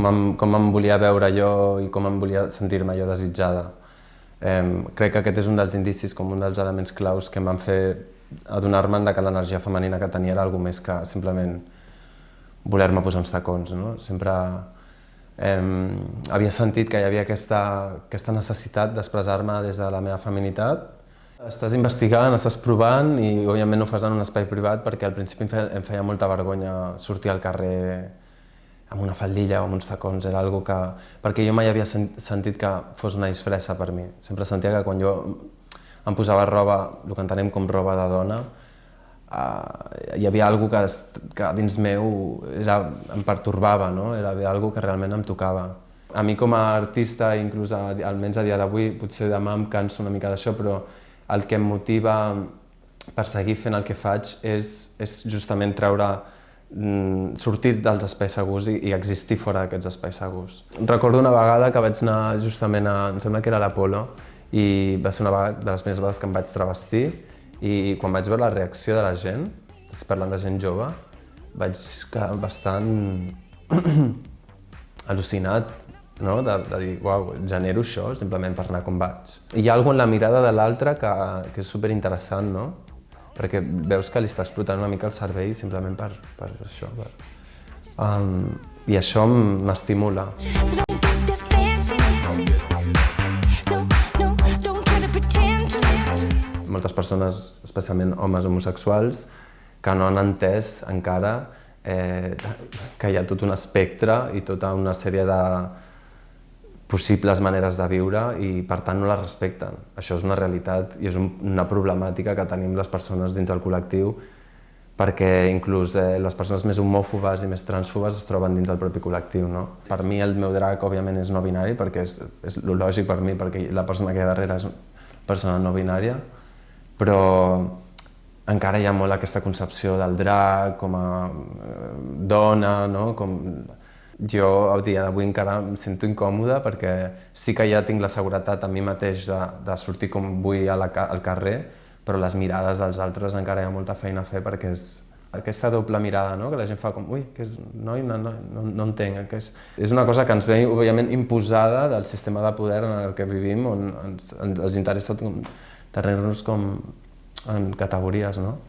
com em volia veure jo i com em volia sentir-me jo desitjada. Crec que aquest és un dels indicis, com un dels elements claus que em van fer adonar-me'n que l'energia femenina que tenia era alguna més que simplement voler-me posar uns tacons, no? Sempre havia sentit que hi havia aquesta necessitat d'expressar-me des de la meva feminitat. Estàs investigant, estàs provant i òbviament ho fas en un espai privat perquè al principi em feia molta vergonya sortir al carrer amb una faldilla o amb uns tacons, era algo que... perquè jo mai havia sentit que fos una disfressa per mi. Sempre sentia que quan jo em posava roba, el que entenem com roba de dona, hi havia alguna cosa que dins meu em pertorbava, no? Hi havia alguna cosa que realment em tocava. A mi com a artista, inclús almenys a dia d'avui, potser demà em canso una mica d'això, però el que em motiva per seguir fent el que faig és justament sortir dels espais segurs i existir fora d'aquests espais segurs. Recordo una vegada que vaig anar justament em sembla que era a l'Apolo, i va ser una de les primeres vegades que em vaig travestir, i quan vaig veure la reacció de la gent, parlant de gent jove, vaig quedar bastant al·lucinat, no? De dir, uau, genero això simplement per anar com vaig. Hi ha alguna cosa en la mirada de l'altre que és superinteressant, no? Perquè veus que li està explotant una mica el cervell simplement per això. I això m'estimula. Moltes persones, especialment homes homosexuals, que no han entès encara que hi ha tot un espectre i tota una sèrie de possibles maneres de viure i per tant no les respecten. Això és una realitat i és una problemàtica que tenim les persones dins del col·lectiu perquè inclús les persones més homòfobes i més transfobes es troben dins del propi col·lectiu, no? Per mi el meu drac òbviament és no binari perquè és lo lògic per mi perquè la persona que hi ha darrere és una persona no binària, però encara hi ha molt aquesta concepció del drac com a dona, no? Jo, a dia d'avui, encara em sento incòmode perquè sí que ja tinc la seguretat a mi mateix de sortir com vull al carrer, però les mirades dels altres encara hi ha molta feina a fer perquè és aquesta doble mirada, no? Que la gent fa com, ui, que és noi, no entenc. És una cosa que ens ve, òbviament, imposada del sistema de poder en el que vivim, on ens interessa tenir-nos com en categories, no?